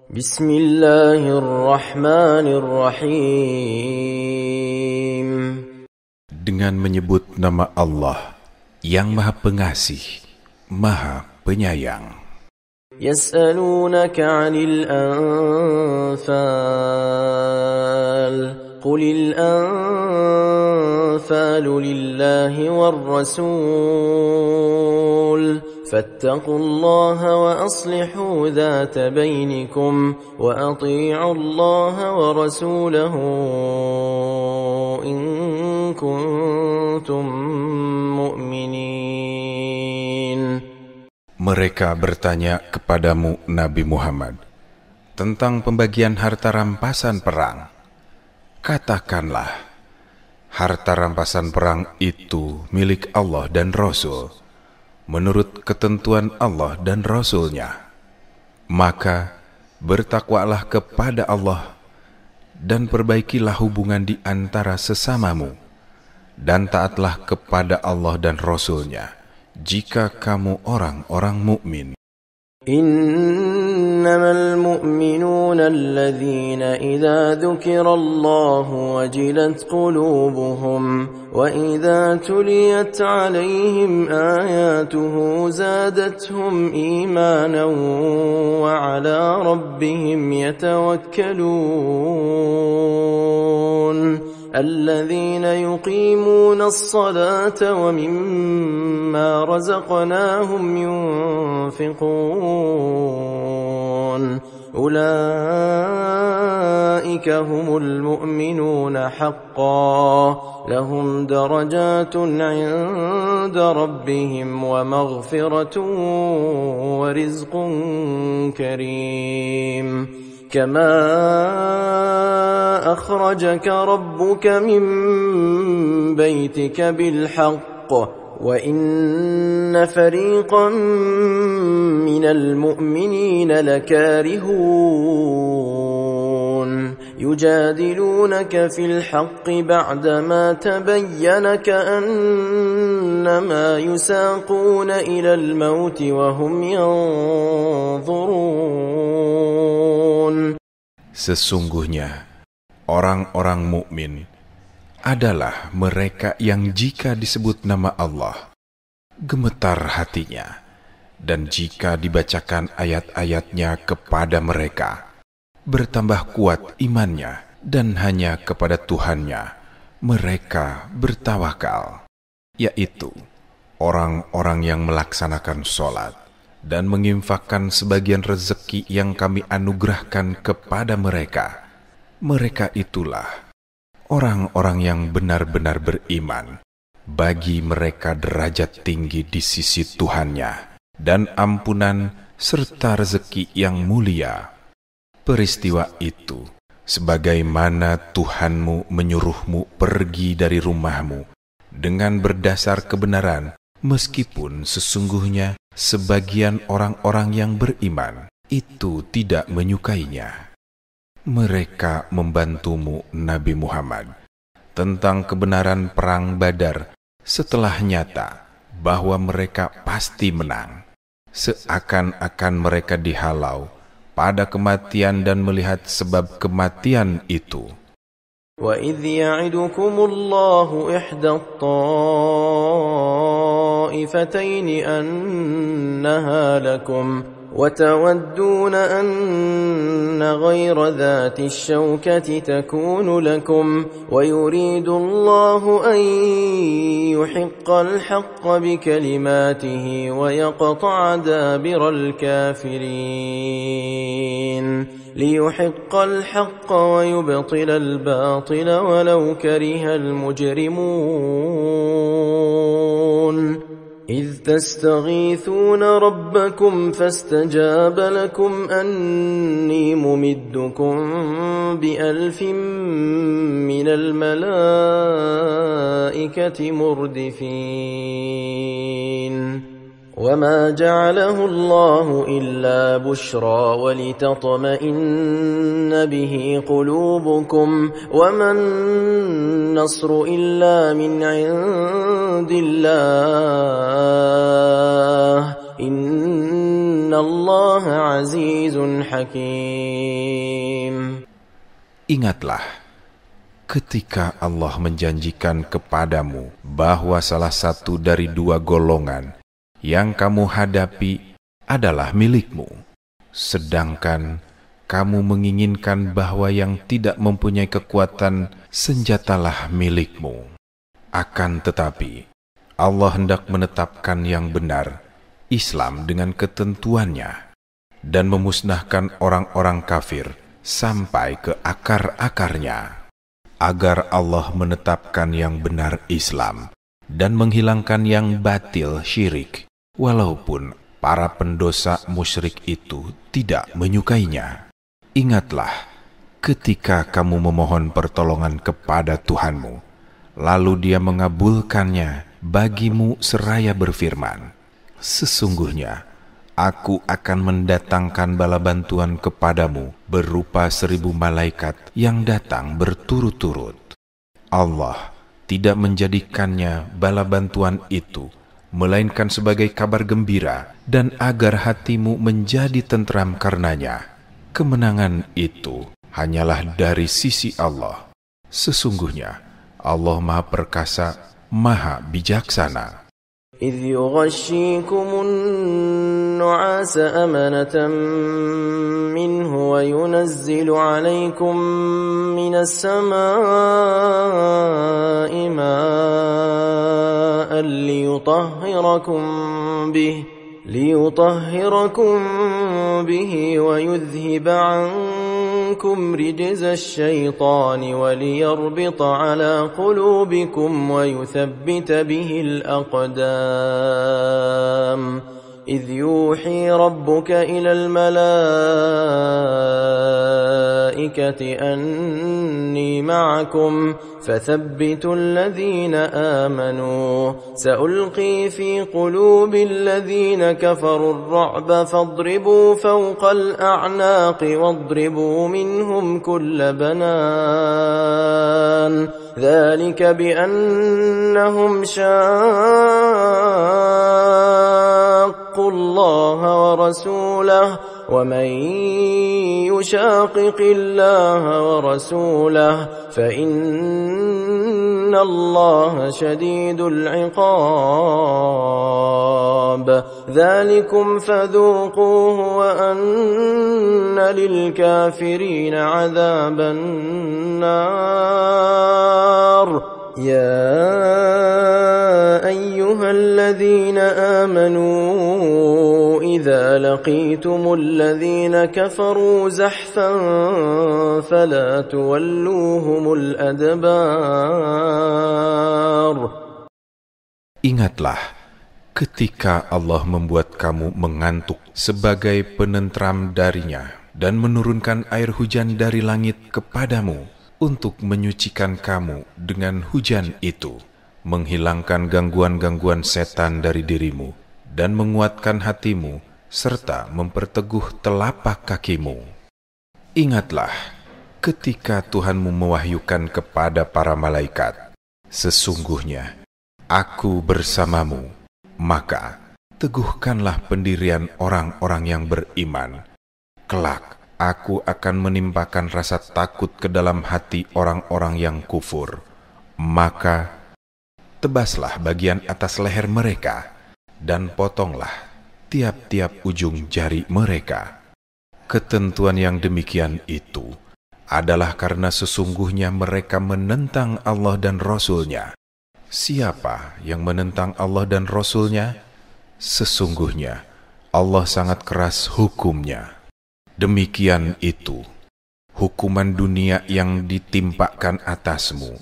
Bismillahirrahmanirrahim. Dengan menyebut nama Allah yang Maha Pengasih, Maha Penyayang. Yas'alunaka 'anil anfal. Qulil anfalu lillahi war rasul. Fattaqullaha wa aslihu dhata bainikum wa ati'u Allaha wa rasulahu in kuntum mu'minin. Mereka bertanya kepadamu Nabi Muhammad tentang pembagian harta rampasan perang. Katakanlah, harta rampasan perang itu milik Allah dan Rasul menurut ketentuan Allah dan Rasul-Nya. Maka bertakwalah kepada Allah dan perbaikilah hubungan di antara sesamamu, dan taatlah kepada Allah dan Rasul-Nya jika kamu orang-orang mukmin. Innamal mu'minuna alladhina idza dzukirallahu wajilat qulubuhum wa idza tuliyat 'alaihim ayatuhu zadatuhum imanan wa 'ala rabbihim yatawakkalun. الذين يقيمون الصلاة ومما رزقناهم ينفقون أولئك هم المؤمنون حقا لهم درجات عند ربهم ومغفرة ورزق كريم كما أخرجك ربك من بيتك بالحق وإن فريقا من المؤمنين لكارهون يجادلونك في الحق بعدما تبين كأنما يساقون إلى الموت وهم ينظرون. Sesungguhnya orang-orang mukmin adalah mereka yang jika disebut nama Allah gemetar hatinya, dan jika dibacakan ayat-ayatnya kepada mereka bertambah kuat imannya, dan hanya kepada Tuhannya mereka bertawakal, yaitu orang-orang yang melaksanakan sholat dan menginfakkan sebagian rezeki yang kami anugerahkan kepada mereka. Mereka itulah orang-orang yang benar-benar beriman. Bagi mereka derajat tinggi di sisi Tuhannya dan ampunan serta rezeki yang mulia. Peristiwa itu sebagaimana Tuhanmu menyuruhmu pergi dari rumahmu dengan berdasar kebenaran, meskipun sesungguhnya sebagian orang-orang yang beriman itu tidak menyukainya. Mereka membantumu Nabi Muhammad tentang kebenaran perang Badar setelah nyata bahwa mereka pasti menang, seakan-akan mereka dihalau pada kematian dan melihat sebab kematian itu. وَإِذْ يَعِدُكُمُ اللَّهُ إِحْدَى الطَّائِفَتَيْنِ أَنَّهَا لَكُمْ وَتَوَدُّونَ أَنَّ غَيْرَ ذَاتِ الشَّوْكَةِ تَكُونُ لَكُمْ وَيُرِيدُ اللَّهُ أَنْ يُحِقَّ الْحَقَّ بِكَلِمَاتِهِ وَيَقْطَعَ دَابِرَ الْكَافِرِينَ لِيُحِقَّ الْحَقَّ وَيُبْطِلَ الْبَاطِلَ وَلَوْ كَرِهَ الْمُجْرِمُونَ إِذْ تَسْتَغِيثُونَ رَبَّكُمْ فَاسْتَجَابَ لَكُمْ أَنِّي مُمِدُّكُمْ بِأَلْفٍ مِّنَ الْمَلَائِكَةِ مُرْدِفِينَ وَمَا جَعَلَهُ اللَّهُ إِلَّا بُشْرَى وَلِتَطْمَئِنَّ بِهِ قُلُوبُكُمْ وَمَا النَّصْرُ إِلَّا مِنْ عِندِ اللَّهِ إِنَّ innallaha azizun hakim. Ingatlah ketika Allah menjanjikan kepadamu bahwa salah satu dari dua golongan yang kamu hadapi adalah milikmu, sedangkan kamu menginginkan bahwa yang tidak mempunyai kekuatan senjatalah milikmu. Akan tetapi, Allah hendak menetapkan yang benar, Islam dengan ketentuannya, dan memusnahkan orang-orang kafir sampai ke akar-akarnya, agar Allah menetapkan yang benar Islam dan menghilangkan yang batil syirik, walaupun para pendosa musyrik itu tidak menyukainya. Ingatlah ketika kamu memohon pertolongan kepada Tuhanmu, lalu Dia mengabulkannya bagimu seraya berfirman, sesungguhnya Aku akan mendatangkan bala bantuan kepadamu berupa 1000 malaikat yang datang berturut-turut. Allah tidak menjadikannya bala bantuan itu melainkan sebagai kabar gembira dan agar hatimu menjadi tentram karenanya. Kemenangan itu hanyalah dari sisi Allah. Sesungguhnya Allah Maha Perkasa, Maha Bijaksana. إذ يغشيكم النعاس أمنة منه وينزل عليكم من السماء ماء ليطهركم به ويذهب عنكم رجز الشيطان وليربط على قلوبكم ويثبت به الأقدام إذ يوحي ربك إلى الملائكة أني معكم فثبتوا الذين آمنوا سألقي في قلوب الذين كفروا الرعب فاضربوا فوق الأعناق واضربوا منهم كل بنان ذلك بأنهم شاقوا الله ورسوله ومن يشاقق الله ورسوله فإن الله شديد العقاب ذلكم فذوقوه وأن للكافرين عذاب النار يا أيها الذين آمنوا إذا لقيتم الذين كفروا زحفا فلا تولوهم الأدبار. Ingatlah ketika Allah membuat kamu mengantuk sebagai penentram darinya dan menurunkan air hujan dari langit kepadamu untuk menyucikan kamu dengan hujan itu, menghilangkan gangguan-gangguan setan dari dirimu dan menguatkan hatimu serta memperteguh telapak kakimu. Ingatlah ketika Tuhanmu mewahyukan kepada para malaikat, sesungguhnya Aku bersamamu, maka teguhkanlah pendirian orang-orang yang beriman. Kelak Aku akan menimpakan rasa takut ke dalam hati orang-orang yang kufur. Maka tebaslah bagian atas leher mereka dan potonglah tiap-tiap ujung jari mereka. Ketentuan yang demikian itu adalah karena sesungguhnya mereka menentang Allah dan Rasul-Nya. Siapa yang menentang Allah dan Rasul-Nya? Sesungguhnya Allah sangat keras hukumnya. Demikian itu hukuman dunia yang ditimpakan atasmu,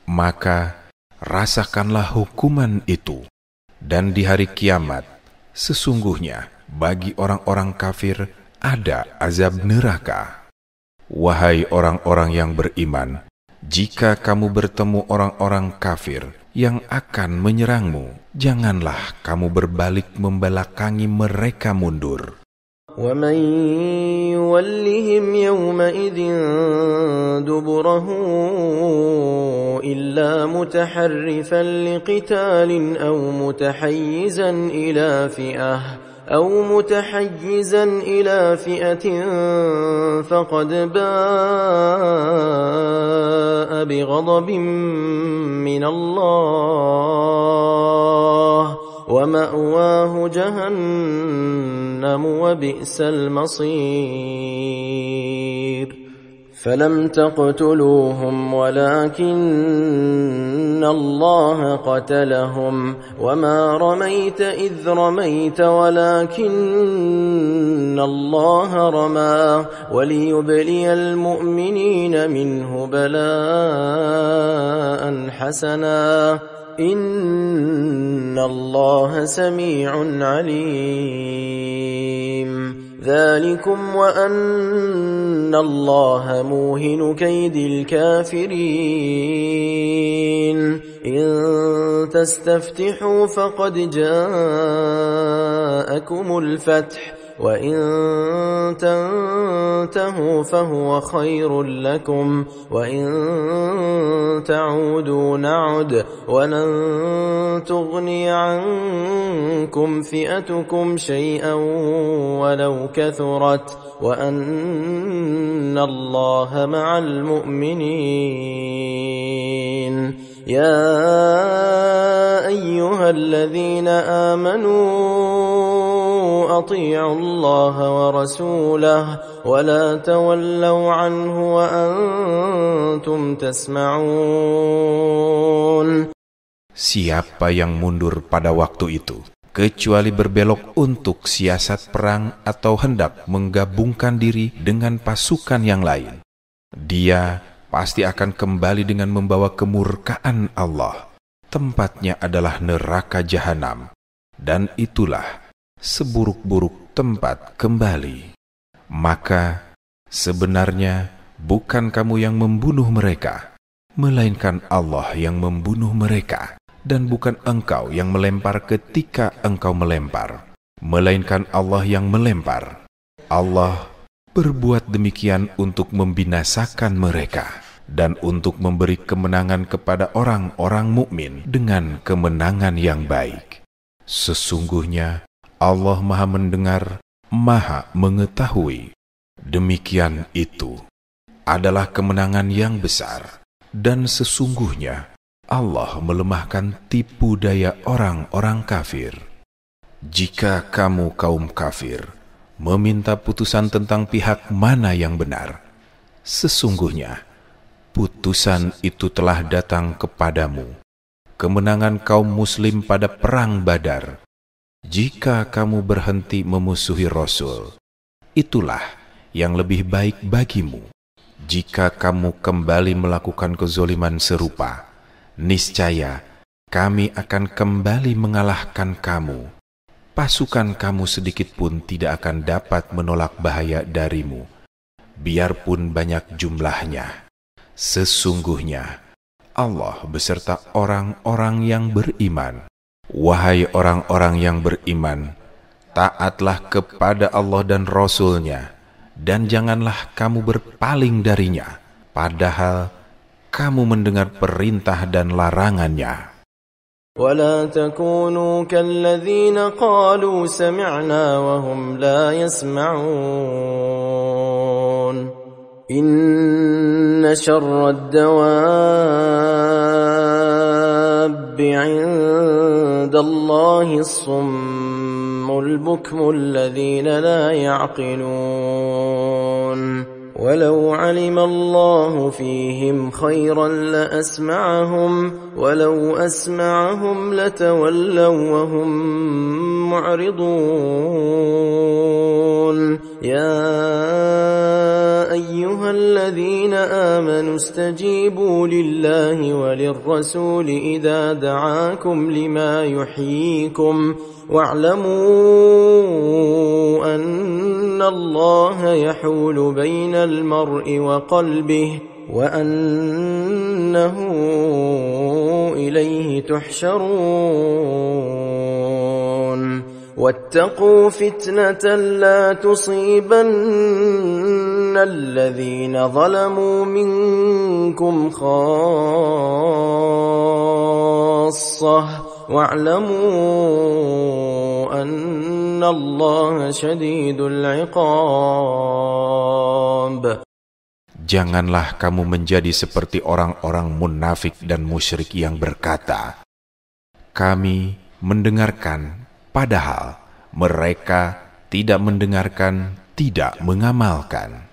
maka rasakanlah hukuman itu. Dan di hari kiamat, sesungguhnya bagi orang-orang kafir ada azab neraka. Wahai orang-orang yang beriman, jika kamu bertemu orang-orang kafir yang akan menyerangmu, janganlah kamu berbalik membelakangi mereka mundur. وَمَنْ يُوَلِّهِمْ يَوْمَئِذٍ دُبُرَهُ إِلَّا مُتَحَرِّفًا لِقِتَالٍ أَوْ مُتَحَيِّزًا إِلَى فِئَةٍ أو متحيزا إلى فئة فقد باء بغضب من الله ومأواه جهنم وبئس المصير فلم تقتلوهم ولكن الله قتلهم وما رميت إذ رميت ولكن الله رمى وليبلي المؤمنين منه بلاء حسنا إن الله سميع عليم ذلكم وأن الله موهن كيد الكافرين إن تستفتحوا فقد جاءكم الفتح وإن تنتهوا فهو خير لكم وإن تعودوا نعد ولن تغني عنكم فئتكم شيئا ولو كثرت وأن الله مع المؤمنين يا أيها الذين آمنوا أطيعوا الله ورسوله ولا تولوا عنه وأنتم تسمعون. Siapa yang mundur pada waktu itu, kecuali berbelok untuk siasat perang atau hendak menggabungkan diri dengan pasukan yang lain, dia pasti akan kembali dengan membawa kemurkaan Allah. Tempatnya adalah neraka jahanam, dan itulah seburuk-buruk tempat kembali. Maka sebenarnya bukan kamu yang membunuh mereka, melainkan Allah yang membunuh mereka, dan bukan engkau yang melempar ketika engkau melempar, melainkan Allah yang melempar. Allah berbuat demikian untuk membinasakan mereka dan untuk memberi kemenangan kepada orang-orang mukmin dengan kemenangan yang baik. Sesungguhnya Allah Maha Mendengar, Maha Mengetahui. Demikian itu adalah kemenangan yang besar, dan sesungguhnya Allah melemahkan tipu daya orang-orang kafir. Jika kamu kaum kafir meminta putusan tentang pihak mana yang benar, sesungguhnya putusan itu telah datang kepadamu, kemenangan kaum muslim pada perang Badar. Jika kamu berhenti memusuhi Rasul, itulah yang lebih baik bagimu. Jika kamu kembali melakukan kezoliman serupa, niscaya kami akan kembali mengalahkan kamu. Pasukan kamu sedikit pun tidak akan dapat menolak bahaya darimu, biarpun banyak jumlahnya. Sesungguhnya Allah beserta orang-orang yang beriman. Wahai orang-orang yang beriman, taatlah kepada Allah dan Rasul-Nya, dan janganlah kamu berpaling darinya, padahal kamu mendengar perintah dan larangannya. ولا تكونوا كالذين قالوا سمعنا وهم لا يسمعون إن شر الدواب عند الله الصم البكم الذين لا يعقلون ولو علم الله فيهم خيرا لأسمعهم ولو أسمعهم لتولوا وهم معرضون يا أيها الذين آمنوا استجيبوا لله وللرسول إذا دعاكم لما يحييكم واعلموا أن الله يحول بين المرء وقلبه وأنه إليه تحشرون واتقوا فتنة لا تصيبن الذين ظلموا منكم خاصة واعلموا أن الله شديد العقاب. Janganlah kamu menjadi seperti orang-orang munafik dan musyrik yang berkata, kami mendengarkan, padahal mereka tidak mendengarkan, tidak mengamalkan.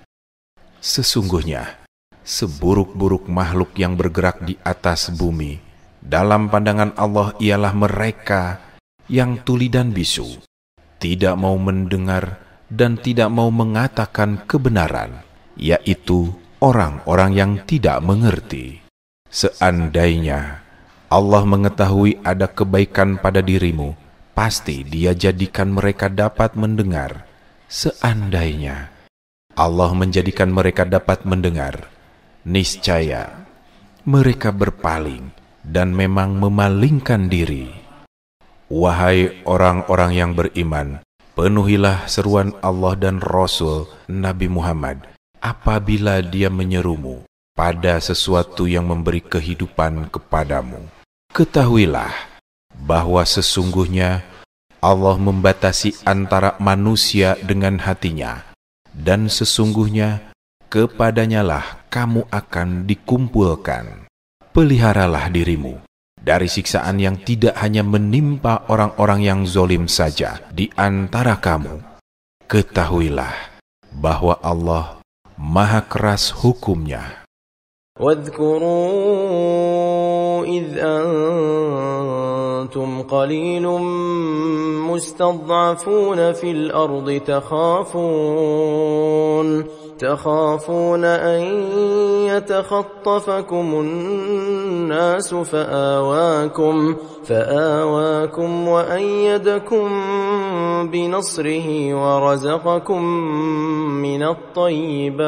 Sesungguhnya, seburuk-buruk makhluk yang bergerak di atas bumi, dalam pandangan Allah ialah mereka yang tuli dan bisu, tidak mau mendengar dan tidak mau mengatakan kebenaran, yaitu orang-orang yang tidak mengerti. Seandainya Allah mengetahui ada kebaikan pada dirimu, pasti Dia jadikan mereka dapat mendengar. Seandainya Allah menjadikan mereka dapat mendengar, niscaya mereka berpaling dan memang memalingkan diri. Wahai orang-orang yang beriman, penuhilah seruan Allah dan Rasul Nabi Muhammad apabila Dia menyerumu pada sesuatu yang memberi kehidupan kepadamu. Ketahuilah bahwa sesungguhnya Allah membatasi antara manusia dengan hatinya, dan sesungguhnya kepadanyalah kamu akan dikumpulkan. Peliharalah dirimu dari siksaan yang tidak hanya menimpa orang-orang yang zalim saja di antara kamu. Ketahuilah bahwa Allah Maha keras hukumnya. واذكروا إذ أنتم قليل مستضعفون في الأرض تخافون أن يتخطفكم الناس فآواكم وأيدكم بنصره ورزقكم من الطيبات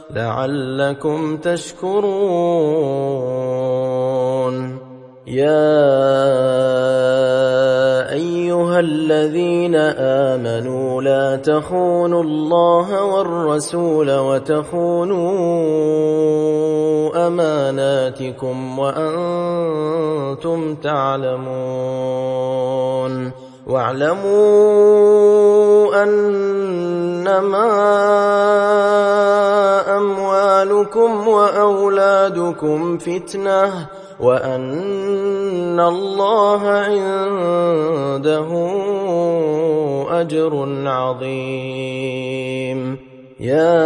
لعلكم تشكرون. يا أيها الذين آمنوا لا تخونوا الله والرسول وتخونوا أماناتكم وأنتم تعلمون. واعلموا أنما أموالكم وأولادكم فتنة وأن الله عنده أجر عظيم. يا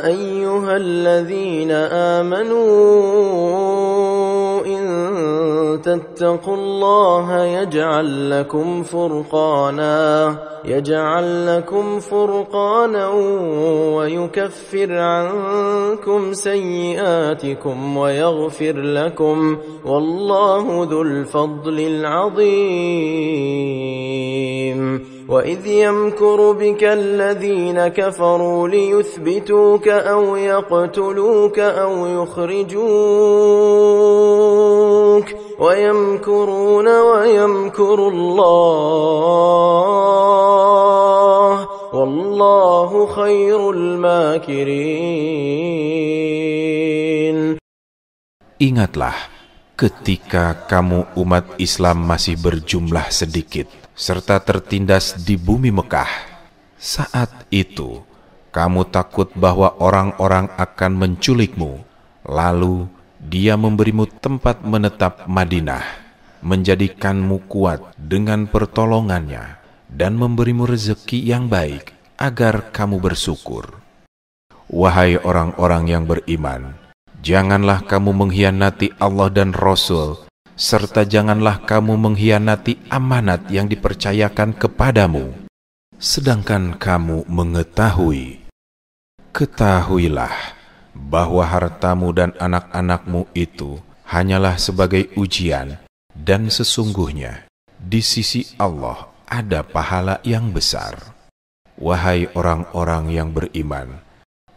أيها الذين آمنوا تتقوا الله يجعل لكم فرقانا ويكفر عنكم سيئاتكم ويغفر لكم والله ذو الفضل العظيم. وإذ يمكر بك الذين كفروا ليثبتوك أو يقتلوك أو يخرجوك ويمكرون ويمكر الله والله خير الماكرين. Ingatlah ketika kamu umat Islam masih berjumlah sedikit serta tertindas di bumi Mekah. Saat itu kamu takut bahwa orang-orang akan menculikmu, lalu Dia memberimu tempat menetap Madinah, menjadikanmu kuat dengan pertolongannya, dan memberimu rezeki yang baik agar kamu bersyukur. Wahai orang-orang yang beriman, janganlah kamu mengkhianati Allah dan Rasul, serta janganlah kamu mengkhianati amanat yang dipercayakan kepadamu, sedangkan kamu mengetahui. Ketahuilah bahwa hartamu dan anak-anakmu itu hanyalah sebagai ujian, dan sesungguhnya di sisi Allah ada pahala yang besar. Wahai orang-orang yang beriman,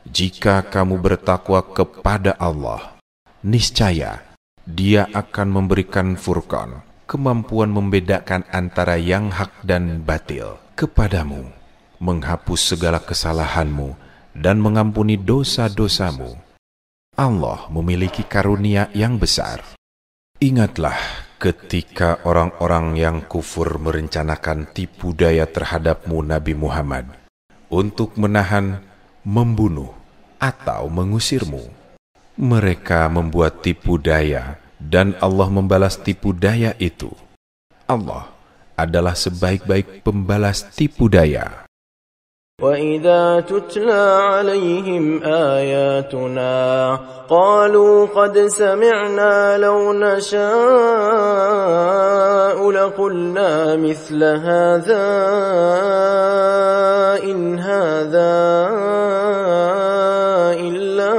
jika kamu bertakwa kepada Allah, niscaya Dia akan memberikan furqan, kemampuan membedakan antara yang hak dan batil kepadamu, menghapus segala kesalahanmu dan mengampuni dosa-dosamu. Allah memiliki karunia yang besar. Ingatlah ketika orang-orang yang kufur merencanakan tipu daya terhadapmu Nabi Muhammad untuk menahan, membunuh, atau mengusirmu. Mereka membuat tipu daya dan Allah membalas tipu daya itu. Allah adalah sebaik-baik pembalas tipu daya. وَإِذَا تُتْلَى عَلَيْهِمْ آيَاتُنَا قَالُوا قَدْ سَمِعْنَا لَوْ نَشَاءُ لَقُلْنَا مِثْلَ هَذَا إِنْ هَذَا إِلَّا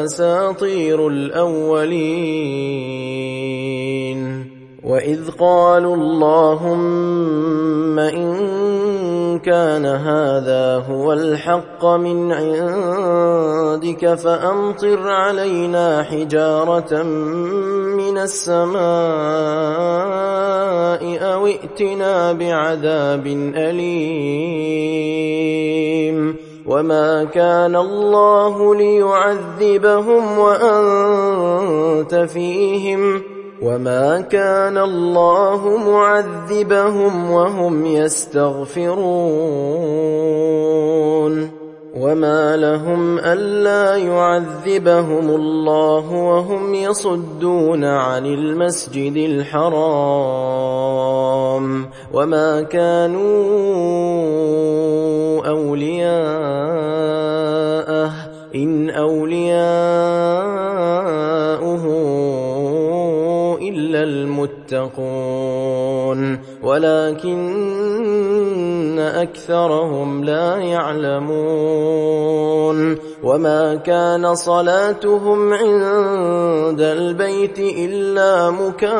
أَسَاطِيرُ الْأَوَّلِينَ وَإِذْ قَالُوا اللَّهُمَّ إِنْ كان هذا هو الحق من عندك فأمطر علينا حجارة من السماء أو ائتنا بعذاب أليم وما كان الله ليعذبهم وأنت فيهم وما كان الله معذبهم وهم يستغفرون وما لهم ألا يعذبهم الله وهم يصدون عن المسجد الحرام وما كانوا أولياءه إن أولياؤه إلا المتقون ولكن أكثرهم لا يعلمون وما كان صلاتهم عند البيت إلا مكاء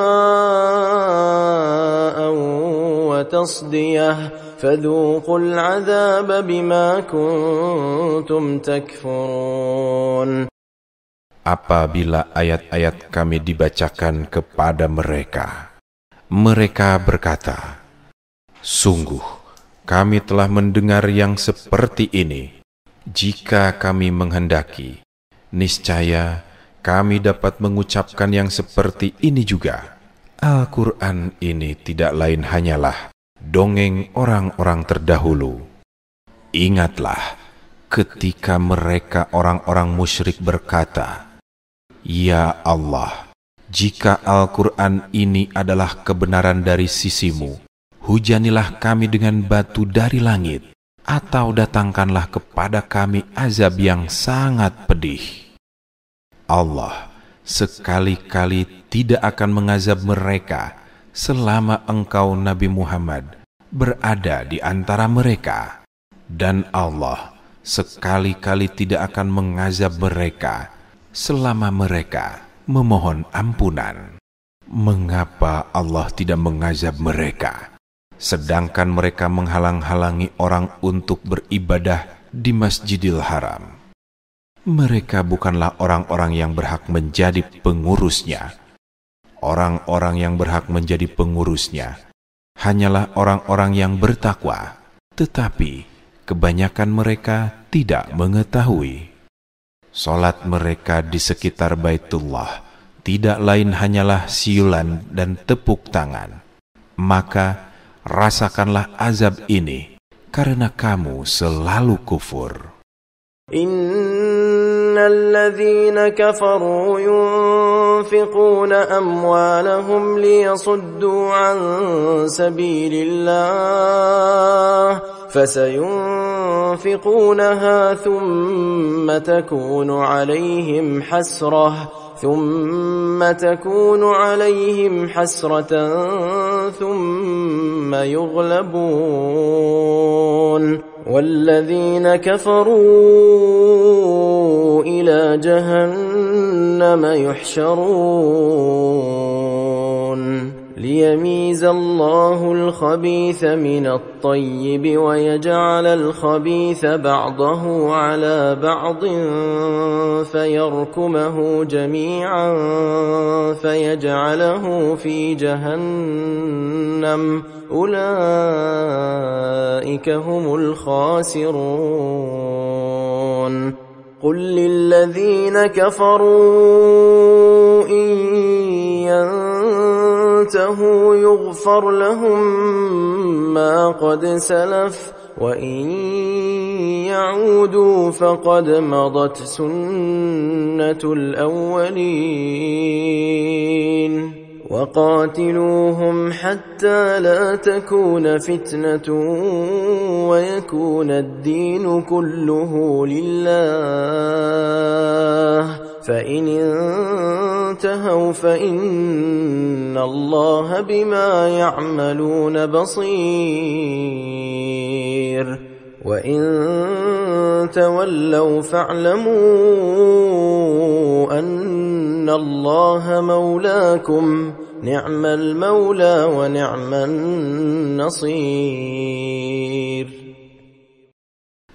وتصدية فذوقوا العذاب بما كنتم تكفرون. Apabila ayat-ayat kami dibacakan kepada mereka, mereka berkata, sungguh kami telah mendengar yang seperti ini. Jika kami menghendaki, niscaya kami dapat mengucapkan yang seperti ini juga. Al-Quran ini tidak lain hanyalah dongeng orang-orang terdahulu. Ingatlah ketika mereka orang-orang musyrik berkata, ya Allah, jika Al-Quran ini adalah kebenaran dari sisimu, hujanilah kami dengan batu dari langit, atau datangkanlah kepada kami azab yang sangat pedih. Allah sekali-kali tidak akan mengazab mereka selama engkau Nabi Muhammad berada di antara mereka, dan Allah sekali-kali tidak akan mengazab mereka selama mereka memohon ampunan. Mengapa Allah tidak mengazab mereka, sedangkan mereka menghalang-halangi orang untuk beribadah di Masjidil Haram? Mereka bukanlah orang-orang yang berhak menjadi pengurusnya. Orang-orang yang berhak menjadi pengurusnya hanyalah orang-orang yang bertakwa, tetapi kebanyakan mereka tidak mengetahui. Salat mereka di sekitar Baitullah tidak lain hanyalah siulan dan tepuk tangan. Maka rasakanlah azab ini karena kamu selalu kufur. Innalladzina kafaru yunfiquna amwalahum liyasuddu an sabilillah فسينفقونها ثم تكون عليهم حسرة ثم يغلبون والذين كفروا إلى جهنم يحشرون ليميز الله الخبيث من الطيب ويجعل الخبيث بعضه على بعض فيركمه جميعا فيجعله في جهنم أولئك هم الخاسرون قل للذين كفروا إن ينتهوا يغفر لهم ما قد سلف وإن يعودوا فقد مضت سنة الأولين وقاتلوهم حتى لا تكون فتنة ويكون الدين كله لله فإن انتهوا فإن الله بما يعملون بصير وإن تولوا فاعلموا أن الله مولاكم نعم المولى ونعم النصير.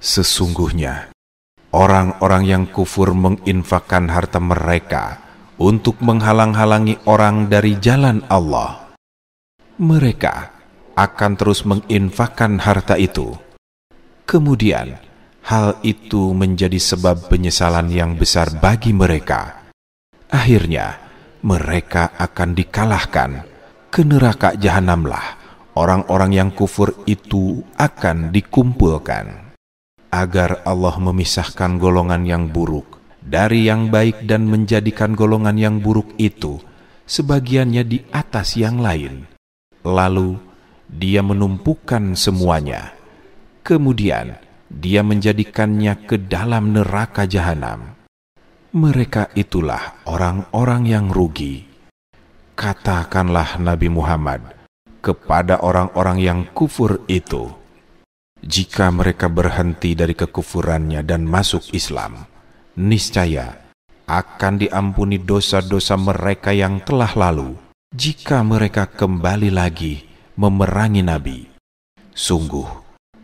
Sesungguhnya orang-orang yang kufur menginfakkan harta mereka untuk menghalang-halangi orang dari jalan Allah. Mereka akan terus menginfakkan harta itu. Kemudian, hal itu menjadi sebab penyesalan yang besar bagi mereka. Akhirnya, mereka akan dikalahkan. Ke neraka jahanamlah orang-orang yang kufur itu akan dikumpulkan. Agar Allah memisahkan golongan yang buruk dari yang baik dan menjadikan golongan yang buruk itu sebagiannya di atas yang lain. Lalu, Dia menumpukan semuanya. Kemudian Dia menjadikannya ke dalam neraka jahanam. Mereka itulah orang-orang yang rugi. Katakanlah Nabi Muhammad kepada orang-orang yang kufur itu, jika mereka berhenti dari kekufurannya dan masuk Islam, niscaya akan diampuni dosa-dosa mereka yang telah lalu jika mereka kembali lagi memerangi Nabi. Sungguh,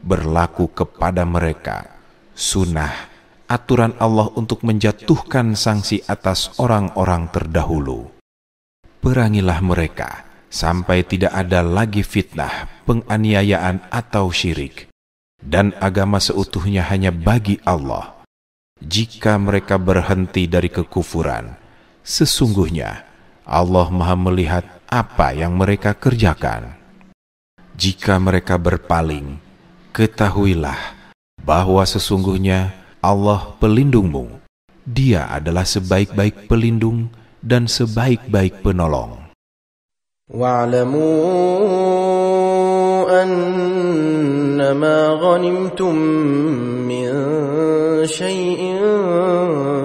berlaku kepada mereka sunnah aturan Allah untuk menjatuhkan sanksi atas orang-orang terdahulu. Perangilah mereka sampai tidak ada lagi fitnah, penganiayaan atau syirik, dan agama seutuhnya hanya bagi Allah. Jika mereka berhenti dari kekufuran, sesungguhnya Allah Maha melihat apa yang mereka kerjakan. Jika mereka berpaling, ketahuilah bahwa sesungguhnya Allah pelindungmu. Dia adalah sebaik-baik pelindung dan sebaik-baik penolong. Wa'lamu annama ghanimtum min syai'in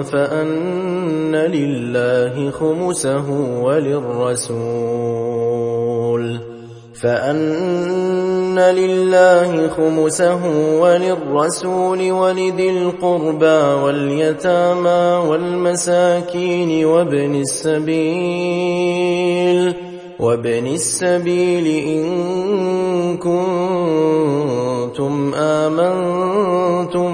fa anna lillahi khumusahu walirrasul فأن لله خمسه وللرسول ولذي القربى واليتامى والمساكين وابن السبيل إن كنتم آمنتم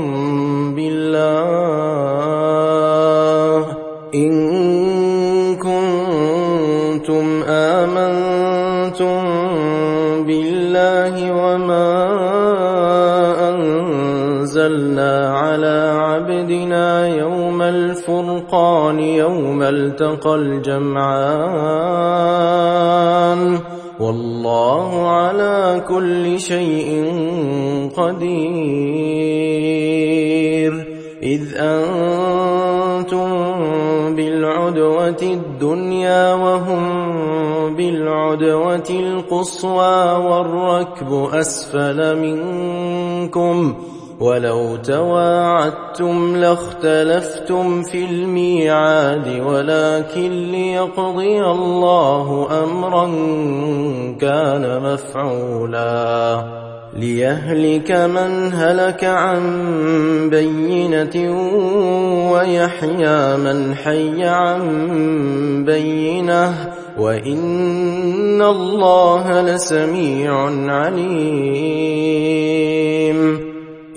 بالله وما أنزلنا على عبدنا يوم الفرقان يوم التقى الجمعان والله على كل شيء قدير إذ أنتم بالعدوة الدنيا وهم بالعدوة القصوى والركب أسفل منكم ولو تواعدتم لاختلفتم في الميعاد ولكن ليقضي الله أمرا كان مفعولا ليهلك من هلك عن بينة ويحيى من حي عن بينة وإن الله لسميع عليم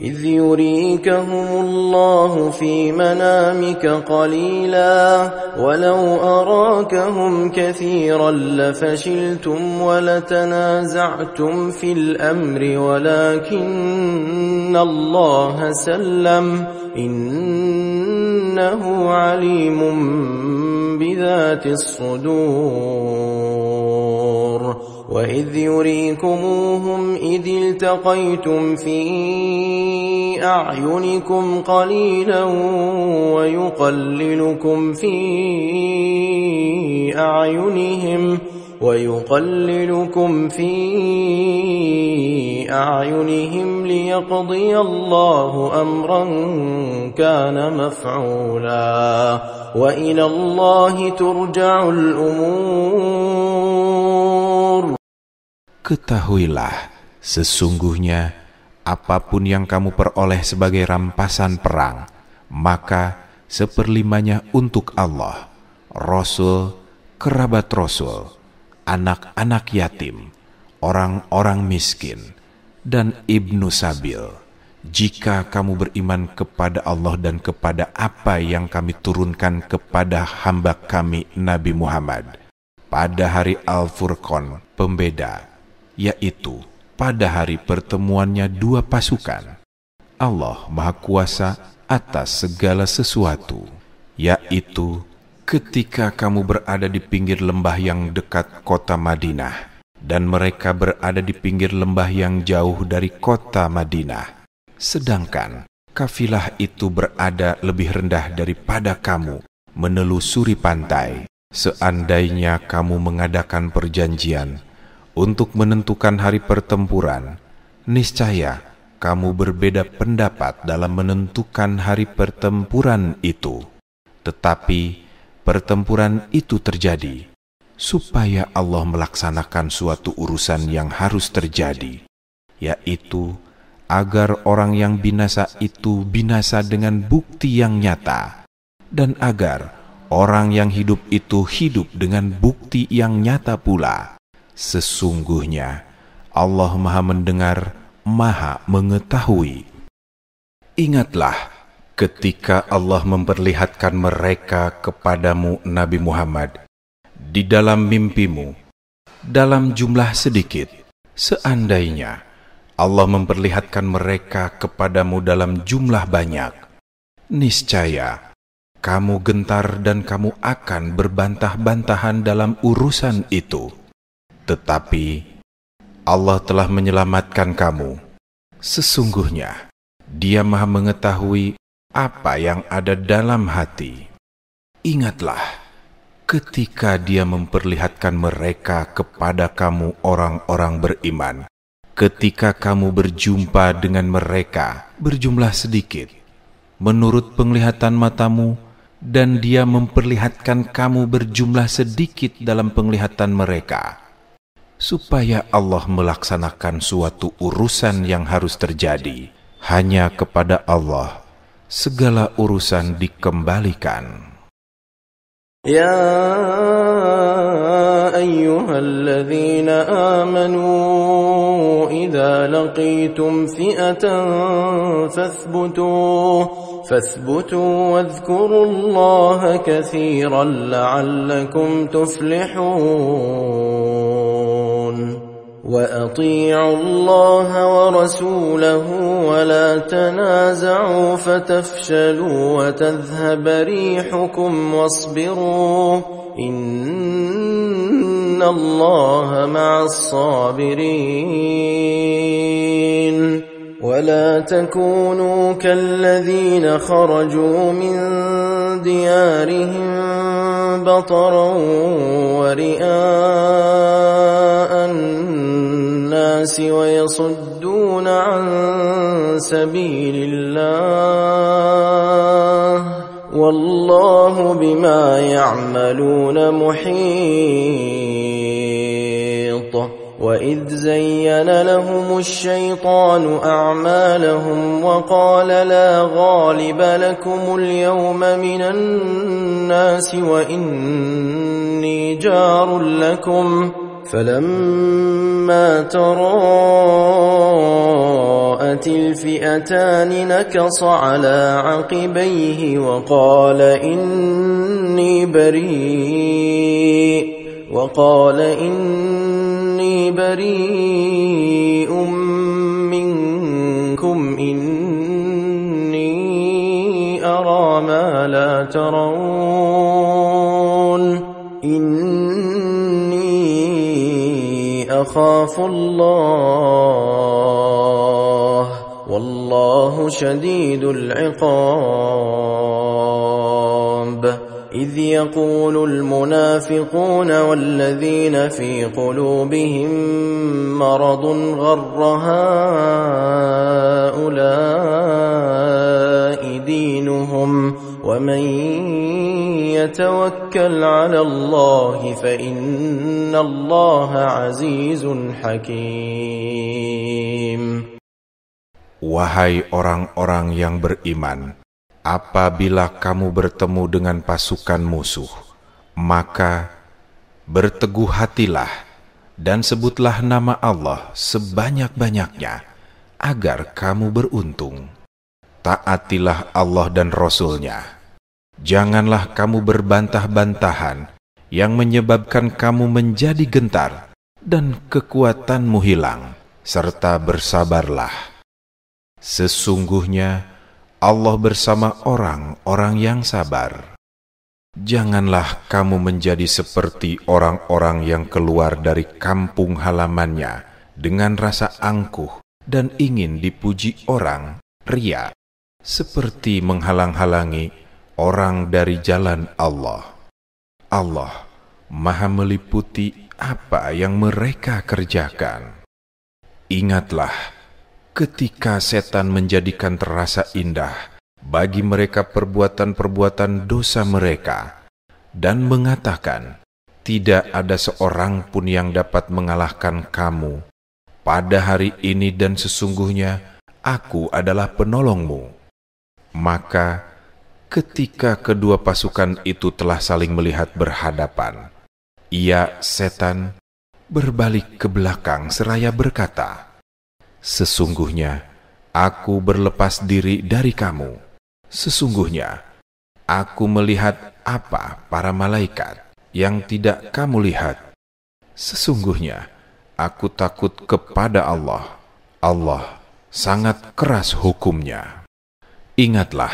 إذ يريكهم الله في منامك قليلا ولو أراكهم كثيرا لفشلتم ولتنازعتم في الأمر ولكن الله سلم إن إنه عليم بذات الصدور وإذ يريكموهم إذ التقيتم في أعينكم قليلا ويقللكم في أعينهم ليقضي الله أمرا كان مفعولا وإلى الله ترجع الأمور. Ketahuilah, sesungguhnya apapun yang kamu peroleh sebagai rampasan perang, maka seperlimanya untuk Allah, Rasul, kerabat Rasul, anak-anak yatim, orang-orang miskin, dan ibnu sabil. Jika kamu beriman kepada Allah dan kepada apa yang kami turunkan kepada hamba kami Nabi Muhammad pada hari Al-Furqan, pembeda, yaitu pada hari pertemuannya dua pasukan. Allah Maha Kuasa atas segala sesuatu, yaitu ketika kamu berada di pinggir lembah yang dekat kota Madinah, dan mereka berada di pinggir lembah yang jauh dari kota Madinah, sedangkan kafilah itu berada lebih rendah daripada kamu menelusuri pantai. Seandainya kamu mengadakan perjanjian untuk menentukan hari pertempuran, niscaya kamu berbeda pendapat dalam menentukan hari pertempuran itu. Tetapi pertempuran itu terjadi supaya Allah melaksanakan suatu urusan yang harus terjadi, yaitu agar orang yang binasa itu binasa dengan bukti yang nyata, dan agar orang yang hidup itu hidup dengan bukti yang nyata pula. Sesungguhnya Allah Maha Mendengar, Maha Mengetahui. Ingatlah ketika Allah memperlihatkan mereka kepadamu Nabi Muhammad di dalam mimpimu dalam jumlah sedikit. Seandainya Allah memperlihatkan mereka kepadamu dalam jumlah banyak, niscaya kamu gentar dan kamu akan berbantah-bantahan dalam urusan itu. Tetapi Allah telah menyelamatkan kamu. Sesungguhnya Dia Maha Mengetahui apa yang ada dalam hati. Ingatlah ketika Dia memperlihatkan mereka kepada kamu orang-orang beriman, ketika kamu berjumpa dengan mereka berjumlah sedikit menurut penglihatan matamu, dan Dia memperlihatkan kamu berjumlah sedikit dalam penglihatan mereka, supaya Allah melaksanakan suatu urusan yang harus terjadi. Hanya kepada Allah segala urusan dikembalikan. Ya ayyuhalladzina amanu idza laqitum fi'atan fathbutu wadhkurullaha katsiran la'allakum tuflihun. وَأَطِيعُوا اللَّهَ وَرَسُولَهُ وَلَا تَنَازَعُوا فَتَفْشَلُوا وَتَذْهَبَ رِيحُكُمْ وَاصْبِرُوا إِنَّ اللَّهَ مَعَ الصَّابِرِينَ وَلَا تَكُونُوا كَالَّذِينَ خَرَجُوا مِنْ دِيَارِهِمْ بَطَرًا وَرِئَاءَ النَّاسِ وَيَصُدُّونَ عَنْ سَبِيلِ اللَّهِ وَاللَّهُ بِمَا يَعْمَلُونَ مُحِيطٌ. وَإِذْ زَيَّنَ لَهُمُ الشَّيْطَانُ أَعْمَالَهُمْ وَقَالَ لَا غَالِبَ لَكُمُ الْيَوْمَ مِنَ النَّاسِ وَإِنِّي جَارٌ لَكُمْ فَلَمَّا تَرَاءَتِ الْفِئَتَانِ نَكَصَ عَلَى عَقِبَيْهِ وَقَالَ إِنِّي بَرِيءٌ مِّنكُمْ إِنِّي أَرَىٰ ما لا ترون إني أخاف الله والله شديد العقاب إذ يقول المنافقون والذين في قلوبهم مرض غر هؤلاء دينهم ومن يتوكل على الله فإن الله عزيز حكيم. Wahai orang-orang yang beriman, apabila kamu bertemu dengan pasukan musuh, maka berteguh hatilah dan sebutlah nama Allah sebanyak-banyaknya agar kamu beruntung. Taatilah Allah dan Rasul-Nya. Janganlah kamu berbantah-bantahan yang menyebabkan kamu menjadi gentar dan kekuatanmu hilang, serta bersabarlah. Sesungguhnya Allah bersama orang-orang yang sabar. Janganlah kamu menjadi seperti orang-orang yang keluar dari kampung halamannya dengan rasa angkuh dan ingin dipuji orang, ria, seperti menghalang-halangi orang dari jalan Allah. Allah Maha meliputi apa yang mereka kerjakan. Ingatlah ketika setan menjadikan terasa indah bagi mereka perbuatan-perbuatan dosa mereka dan mengatakan, tidak ada seorang pun yang dapat mengalahkan kamu pada hari ini dan sesungguhnya aku adalah penolongmu. Maka ketika kedua pasukan itu telah saling melihat berhadapan, ia, setan, berbalik ke belakang seraya berkata, sesungguhnya aku berlepas diri dari kamu. Sesungguhnya aku melihat apa para malaikat yang tidak kamu lihat. Sesungguhnya aku takut kepada Allah. Allah sangat keras hukumnya. Ingatlah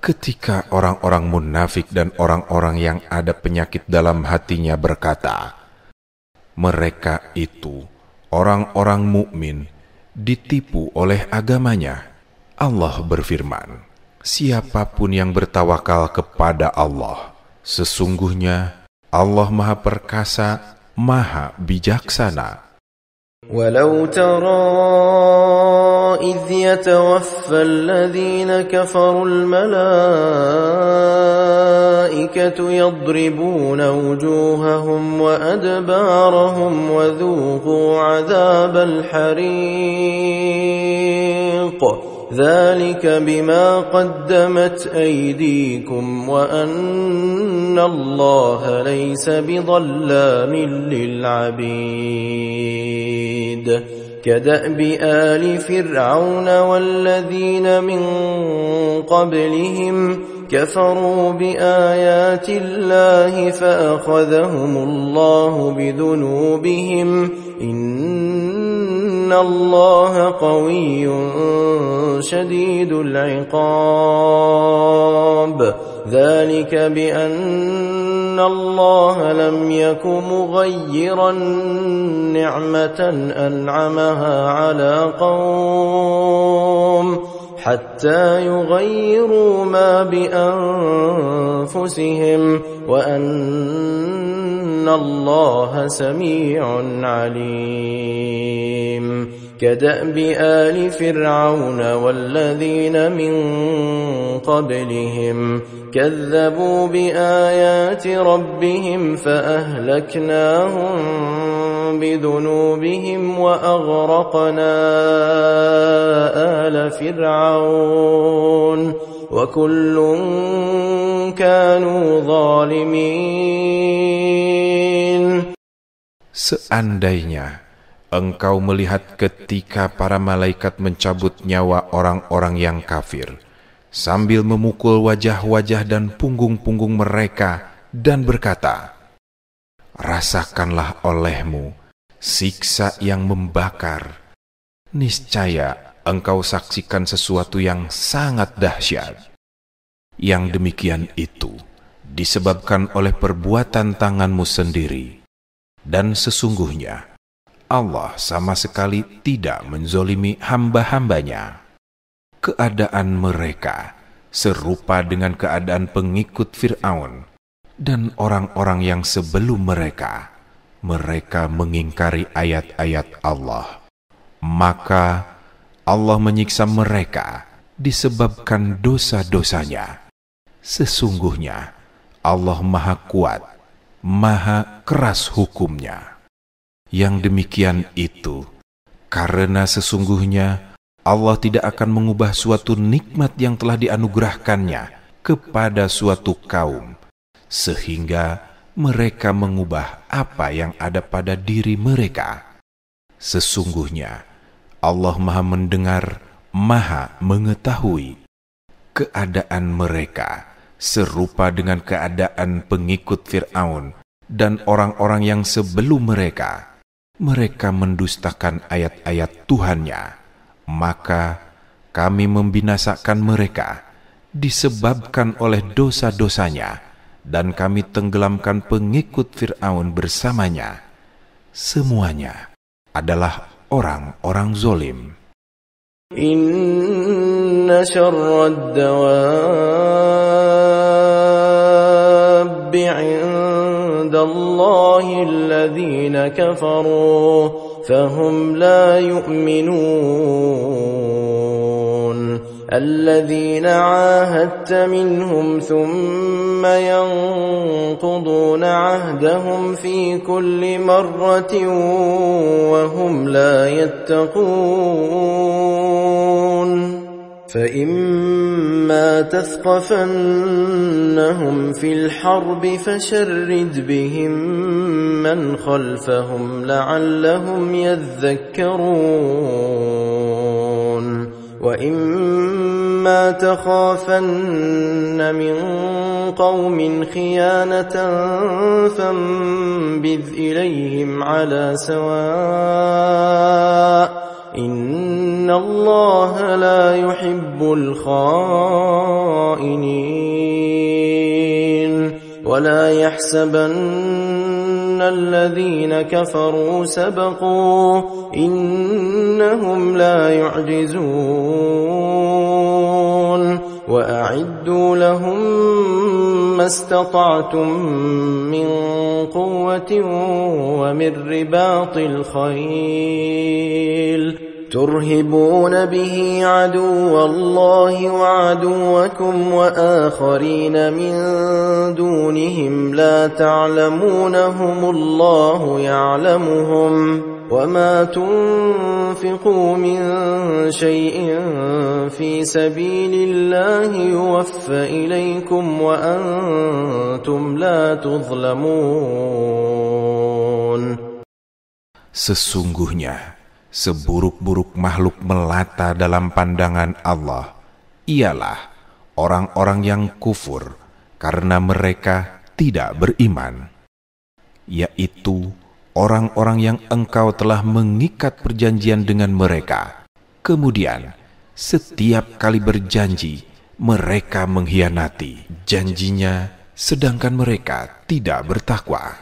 ketika orang-orang munafik dan orang-orang yang ada penyakit dalam hatinya berkata, mereka itu orang-orang mukmin ditipu oleh agamanya. Allah berfirman, siapapun yang bertawakal kepada Allah, sesungguhnya Allah Maha Perkasa, Maha Bijaksana. ولو ترى إذ يتوفى الذين كفروا الملائكة يضربون وجوههم وأدبارهم وذوقوا عذاب الحريق ذلك بما قدمت أيديكم وأن الله ليس بظلام للعبيد كدأب آل فرعون والذين من قبلهم كفروا بآيات الله فأخذهم الله بذنوبهم إن الله قوي شديد العقاب ذلك بأن الله لم يك مغيرا نعمة أنعمها على قوم حتى يغيروا ما بأنفسهم وأن الله سميع عليم كدأب آل فرعون والذين من قبلهم كذبوا بآيات ربهم فأهلكناهم بذنوبهم وأغرقنا آل فرعون وكل كانوا ظالمين. Seandainya engkau melihat ketika para malaikat mencabut nyawa orang-orang yang kafir, sambil memukul wajah-wajah dan punggung-punggung mereka dan berkata, rasakanlah olehmu siksa yang membakar. Niscaya engkau saksikan sesuatu yang sangat dahsyat. Yang demikian itu disebabkan oleh perbuatan tanganmu sendiri. Dan sesungguhnya Allah sama sekali tidak menzolimi hamba-hambanya. Keadaan mereka serupa dengan keadaan pengikut Fir'aun dan orang-orang yang sebelum mereka. Mereka mengingkari ayat-ayat Allah. Maka Allah menyiksa mereka disebabkan dosa-dosanya. Sesungguhnya Allah Maha Kuat, Maha Keras hukumnya. Yang demikian itu karena sesungguhnya Allah tidak akan mengubah suatu nikmat yang telah dianugerahkannya kepada suatu kaum, sehingga mereka mengubah apa yang ada pada diri mereka. Sesungguhnya Allah Maha Mendengar, Maha Mengetahui. Keadaan mereka serupa dengan keadaan pengikut Fir'aun dan orang-orang yang sebelum mereka. Mereka mendustakan ayat-ayat Tuhannya, maka kami membinasakan mereka disebabkan oleh dosa-dosanya, dan kami tenggelamkan pengikut Fir'aun bersamanya. Semuanya adalah orang-orang zolim. Inna syarrad dawabbi 'indallahi alladhina kafaru fahum la yu'minun. الذين عاهدت منهم ثم ينقضون عهدهم في كل مرة وهم لا يتقون فإما تثقفنهم في الحرب فشرد بهم من خلفهم لعلهم يذكرون وإما تخافن من قوم خيانة فانبذ إليهم على سواء إن الله لا يحب الخائنين ولا يحسبن الذين كفروا سبقوا إنهم لا يعجزون وأعدوا لهم ما استطعتم من قوة ومن رباط الخيل ترهبون به عدو الله وعدوكم وآخرين من دونهم لا تعلمونهم الله يعلمهم وما تنفقوا من شيء في سبيل الله يوفى إليكم وأنتم لا تظلمون. Sesungguhnya seburuk-buruk makhluk melata dalam pandangan Allah ialah orang-orang yang kufur karena mereka tidak beriman, yaitu orang-orang yang engkau telah mengikat perjanjian dengan mereka. Kemudian setiap kali berjanji mereka mengkhianati janjinya, sedangkan mereka tidak bertakwa.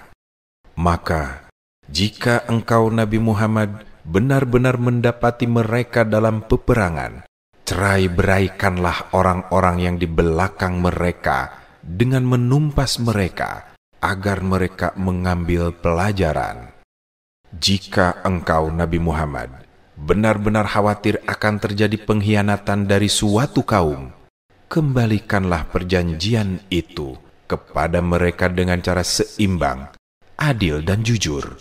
Maka jika engkau Nabi Muhammad benar-benar mendapati mereka dalam peperangan, cerai-beraikanlah orang-orang yang di belakang mereka dengan menumpas mereka, agar mereka mengambil pelajaran. Jika engkau Nabi Muhammad benar-benar khawatir akan terjadi pengkhianatan dari suatu kaum, kembalikanlah perjanjian itu kepada mereka dengan cara seimbang, adil dan jujur.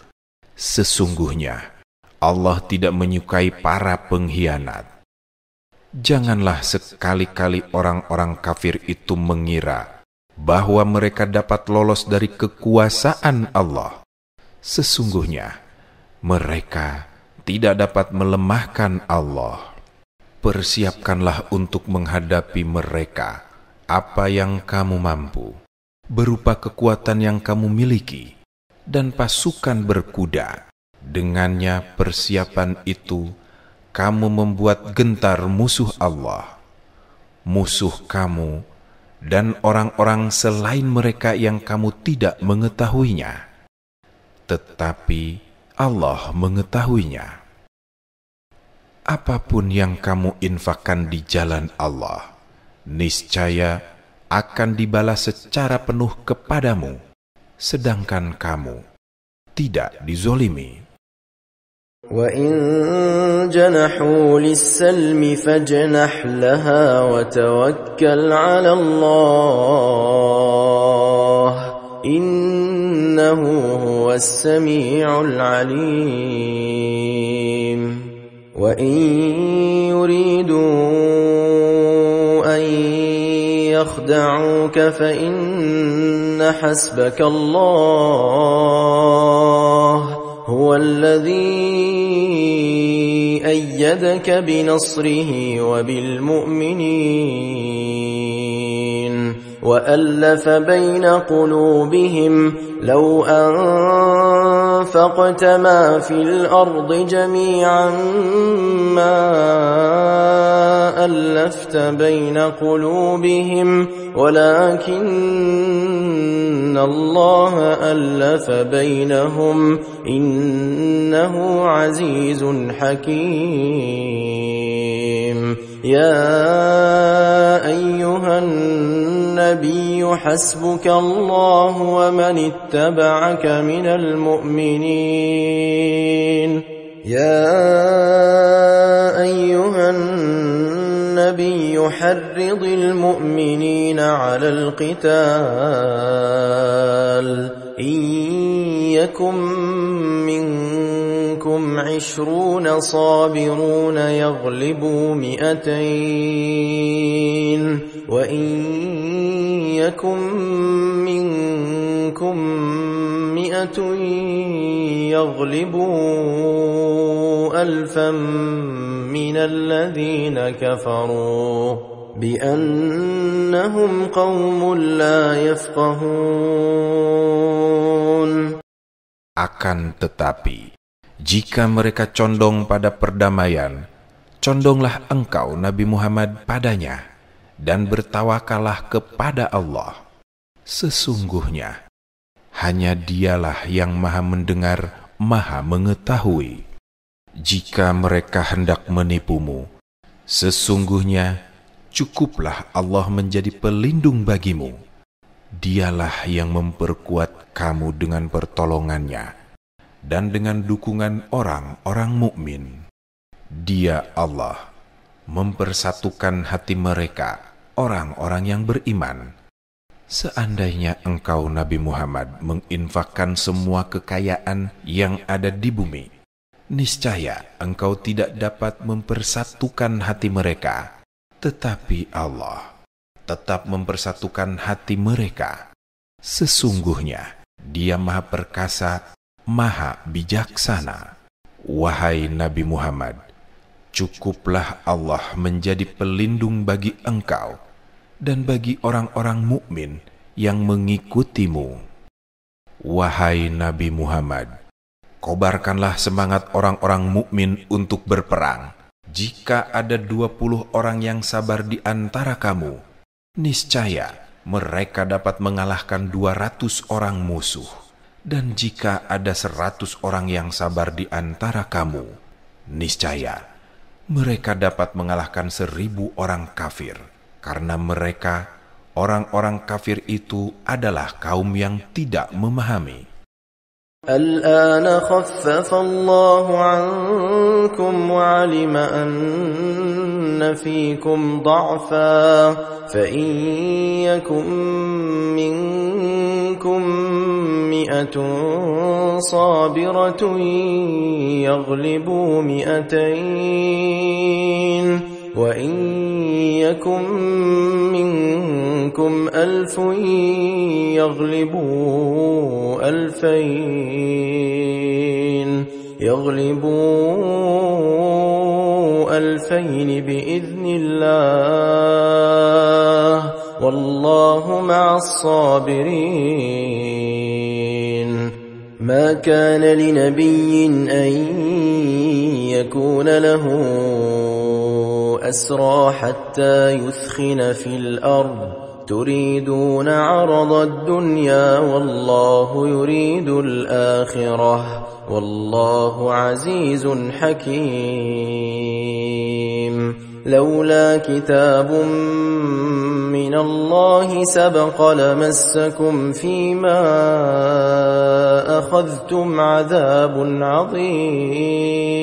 Sesungguhnya Allah tidak menyukai para pengkhianat. Janganlah sekali-kali orang-orang kafir itu mengira bahwa mereka dapat lolos dari kekuasaan Allah. Sesungguhnya mereka tidak dapat melemahkan Allah. Persiapkanlah untuk menghadapi mereka apa yang kamu mampu, berupa kekuatan yang kamu miliki dan pasukan berkuda. Dengannya persiapan itu kamu membuat gentar musuh Allah. Musuh kamu dan orang-orang selain mereka yang kamu tidak mengetahuinya. Tetapi Allah mengetahuinya. Apapun yang kamu infakkan di jalan Allah, niscaya akan dibalas secara penuh kepadamu, sedangkan kamu tidak dizolimi. وَإِن جَنَحُوا لِلسَّلْمِ فَاجْنَحْ لَهَا وَتَوَكَّلْ عَلَى اللَّهِ إِنَّهُ هُوَ السَّمِيعُ الْعَلِيمُ وَإِن يُرِيدُوا أَن يَخْدَعُوكَ فَإِنَّ حَسْبَكَ اللَّهُ هُوَ الَّذِي أَيَّدَكَ بِنَصْرِهِ وَبِالْمُؤْمِنِينَ وَأَلَّفَ بَيْنَ قُلُوبِهِمْ لَوْ أَنفَقْتَ مَا فِي الْأَرْضِ جَمِيعًا مَا أَلَّفْتَ بَيْنَ قُلُوبِهِمْ وَلَكِنَّ اللَّهَ أَلَّفَ بَيْنَهُمْ إِنَّهُ عَزِيزٌ حَكِيمٌ يَا أَيُّهَا النَّبِيُّ حَسْبُكَ اللَّهُ وَمَنِ اتَّبَعَكَ مِنَ الْمُؤْمِنِينَ يَا أَيُّهَا النَّبِيُّ حَرِّضِ الْمُؤْمِنِينَ عَلَى الْقِتَالِ إِن يَكُن مِّنكُمْ 20 صَابِرُونَ يَغْلِبُوا 200 وَإِن يَكُن مِّنكُم 100 يَغْلِبُوا 1000 مِّنَ الَّذِينَ كَفَرُوا بِأَنَّهُمْ قَوْمٌ لَّا يَفْقَهُونَ. Akan tetapi, jika mereka condong pada perdamaian, condonglah engkau Nabi Muhammad padanya, dan bertawakallah kepada Allah. Sesungguhnya, hanya Dialah yang Maha Mendengar, Maha Mengetahui. Jika mereka hendak menipumu, sesungguhnya cukuplah Allah menjadi pelindung bagimu. Dialah yang memperkuat kamu dengan pertolongannya dan dengan dukungan orang-orang mukmin. Dia Allah mempersatukan hati mereka, orang-orang yang beriman. Seandainya engkau Nabi Muhammad menginfakkan semua kekayaan yang ada di bumi, niscaya engkau tidak dapat mempersatukan hati mereka, tetapi Allah tetap mempersatukan hati mereka. Sesungguhnya Dia Maha Perkasa, Maha Bijaksana. Wahai Nabi Muhammad, cukuplah Allah menjadi pelindung bagi engkau dan bagi orang-orang mukmin yang mengikutimu. Wahai Nabi Muhammad, kobarkanlah semangat orang-orang mukmin untuk berperang. Jika ada 20 orang yang sabar di antara kamu, niscaya mereka dapat mengalahkan 200 orang musuh. Dan jika ada 100 orang yang sabar di antara kamu, niscaya mereka dapat mengalahkan 1000 orang kafir. Karena mereka, orang-orang kafir itu adalah kaum yang tidak memahami. الآن خفف الله عنكم وعلم أن فيكم ضعفا فإن يكن منكم 100 صابرة يغلبوا 200 وإن يكن منكم 1000 يغلبوا 2000 بإذن الله والله مع الصابرين. ما كان لنبي أن يكون له أسرى حتى يثخن في الأرض تريدون عرض الدنيا والله يريد الآخرة والله عزيز حكيم لولا كتاب من الله سبق لمسكم فيما أخذتم عذاب عظيم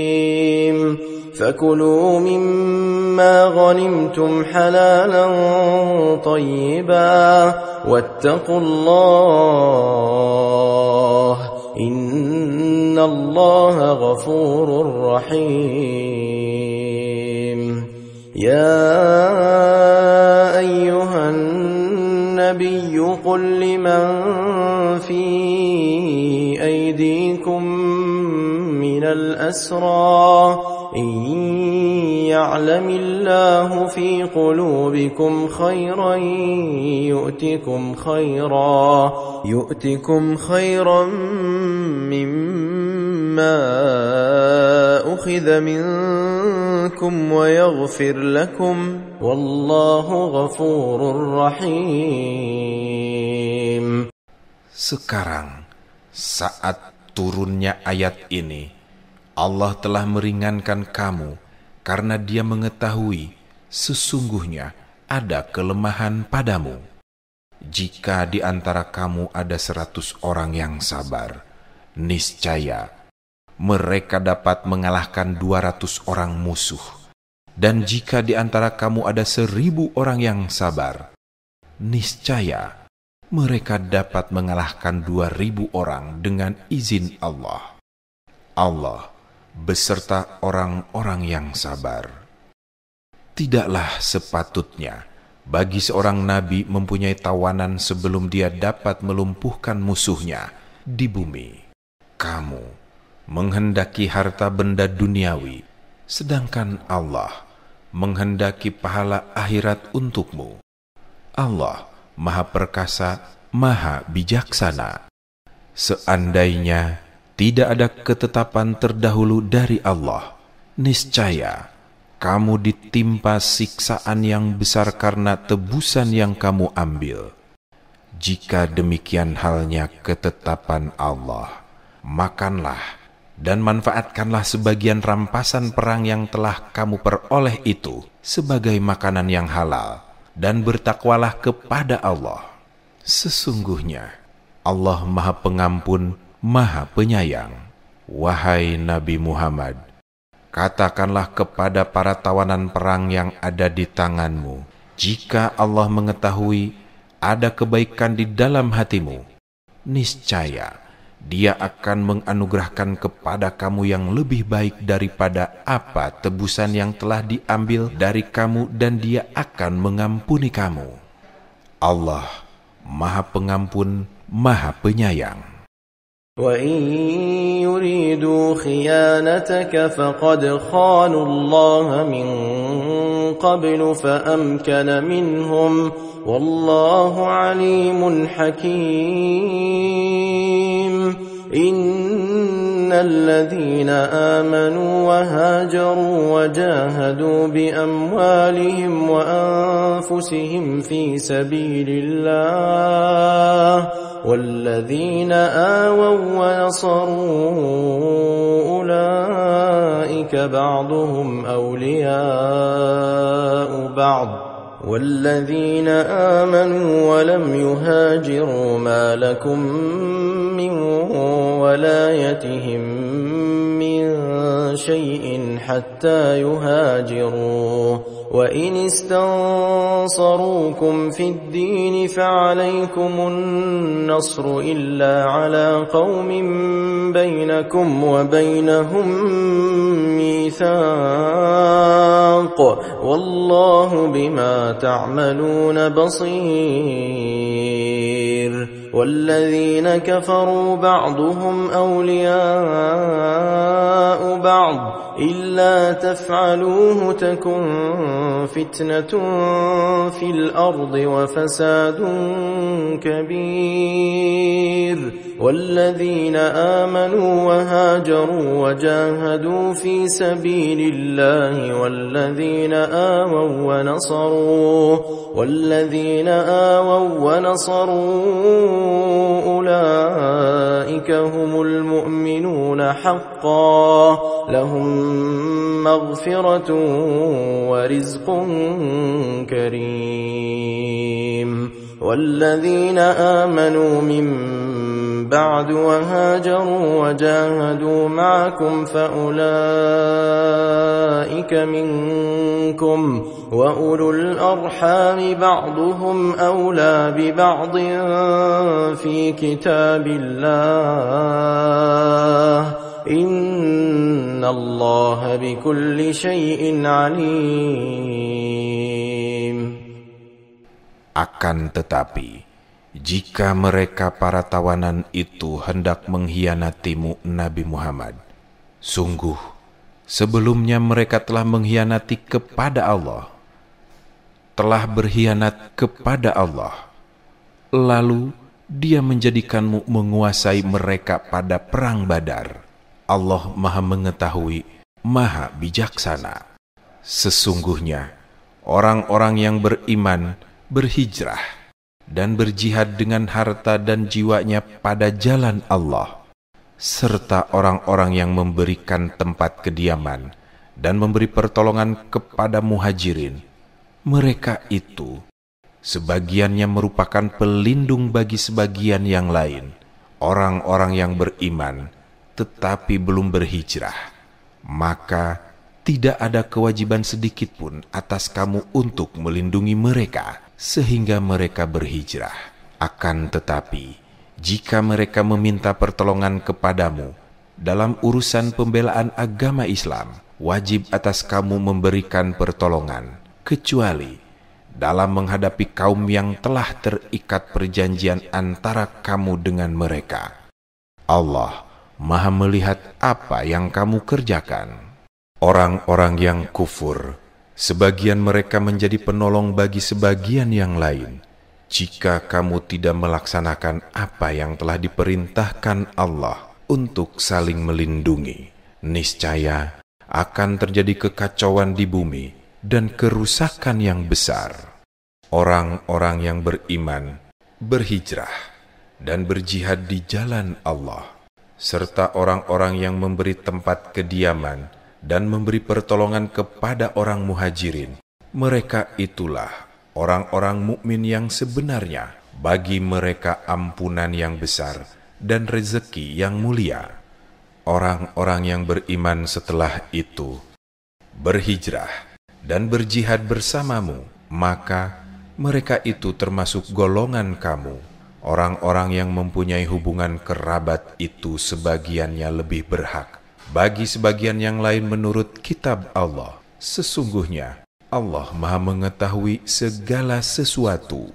فكلوا مما غنمتم حلالا طيبا واتقوا الله إن الله غفور رحيم يا أيها النبي قل لمن في أيديكم من الأسرى إن يعلم الله في قلوبكم خيرا يؤتكم خيرا مما أخذ منكم ويغفر لكم والله غفور رحيم. Sekarang, saat turunnya ayat ini, Allah telah meringankan kamu karena Dia mengetahui sesungguhnya ada kelemahan padamu. Jika di antara kamu ada 100 orang yang sabar, niscaya mereka dapat mengalahkan 200 orang musuh. Dan jika di antara kamu ada 1000 orang yang sabar, niscaya mereka dapat mengalahkan 2000 orang dengan izin Allah. Allah beserta orang-orang yang sabar. Tidaklah sepatutnya bagi seorang nabi mempunyai tawanan sebelum dia dapat melumpuhkan musuhnya di bumi. Kamu menghendaki harta benda duniawi, sedangkan Allah menghendaki pahala akhirat untukmu. Allah Maha Perkasa, Maha Bijaksana. Seandainya tidak ada ketetapan terdahulu dari Allah, niscaya kamu ditimpa siksaan yang besar karena tebusan yang kamu ambil. Jika demikian halnya ketetapan Allah, makanlah dan manfaatkanlah sebagian rampasan perang yang telah kamu peroleh itu sebagai makanan yang halal, dan bertakwalah kepada Allah. Sesungguhnya Allah Maha Pengampun, Maha Penyayang. Wahai Nabi Muhammad, katakanlah kepada para tawanan perang yang ada di tanganmu, jika Allah mengetahui ada kebaikan di dalam hatimu, niscaya Dia akan menganugerahkan kepada kamu yang lebih baik daripada apa tebusan yang telah diambil dari kamu, dan Dia akan mengampuni kamu. Allah Maha Pengampun, Maha Penyayang. وَإِن يُرِيدُوا خِيَانَتَكَ فَقَدْ خَانُوا اللَّهَ مِن قَبْلُ فَأَمْكَنَ مِنْهُمْ وَاللَّهُ عَلِيمٌ حَكِيمٌ إِنَّ الَّذِينَ آمَنُوا وَهَاجَرُوا وَجَاهَدُوا بِأَمْوَالِهِمْ وَأَنفُسِهِمْ فِي سَبِيلِ اللَّهِ والذين آووا ونصروا أولئك بعضهم أولياء بعض والذين آمنوا ولم يهاجروا ما لكم من ولايتهم من شيء حتى يهاجروا وإن استنصروكم في الدين فعليكم النصر إلا على قوم بينكم وبينهم ميثاق والله بما تعملون بصير والذين كفروا بعضهم أولياء بعض إلا تفعلوه تكن فتنة في الأرض وفساد كبير والذين آمنوا وهاجروا وجاهدوا في سبيل الله والذين آووا ونصروا أولئك هم المؤمنون حقا لهم مغفرة ورزق كريم والذين آمنوا من بعد وهاجروا وجاهدوا معكم فأولئك منكم وأولو الأرحام بعضهم أولى ببعض في كتاب الله إن الله بكل شيء عليم. Akan tetapi, jika mereka para tawanan itu hendak mengkhianatimu Nabi Muhammad, sungguh sebelumnya mereka telah mengkhianati kepada Allah, telah berkhianat kepada Allah. Lalu Dia menjadikanmu menguasai mereka pada perang Badar. Allah Maha Mengetahui, Maha Bijaksana. Sesungguhnya orang-orang yang beriman berhijrah dan berjihad dengan harta dan jiwanya pada jalan Allah, serta orang-orang yang memberikan tempat kediaman dan memberi pertolongan kepada muhajirin. Mereka itu sebagiannya merupakan pelindung bagi sebagian yang lain, orang-orang yang beriman tetapi belum berhijrah. Maka tidak ada kewajiban sedikit pun atas kamu untuk melindungi mereka sehingga mereka berhijrah. Akan tetapi, jika mereka meminta pertolongan kepadamu dalam urusan pembelaan agama Islam, wajib atas kamu memberikan pertolongan, kecuali dalam menghadapi kaum yang telah terikat perjanjian antara kamu dengan mereka. Allah Maha melihat apa yang kamu kerjakan. Orang-orang yang kufur, sebagian mereka menjadi penolong bagi sebagian yang lain. Jika kamu tidak melaksanakan apa yang telah diperintahkan Allah untuk saling melindungi, niscaya akan terjadi kekacauan di bumi dan kerusakan yang besar. Orang-orang yang beriman berhijrah dan berjihad di jalan Allah, serta orang-orang yang memberi tempat kediaman dan memberi pertolongan kepada orang muhajirin, mereka itulah orang-orang mukmin yang sebenarnya. Bagi mereka ampunan yang besar dan rezeki yang mulia. Orang-orang yang beriman setelah itu berhijrah dan berjihad bersamamu, maka mereka itu termasuk golongan kamu. Orang-orang yang mempunyai hubungan kerabat itu sebagiannya lebih berhak bagi sebagian yang lain menurut kitab Allah. Sesungguhnya Allah Maha Mengetahui segala sesuatu.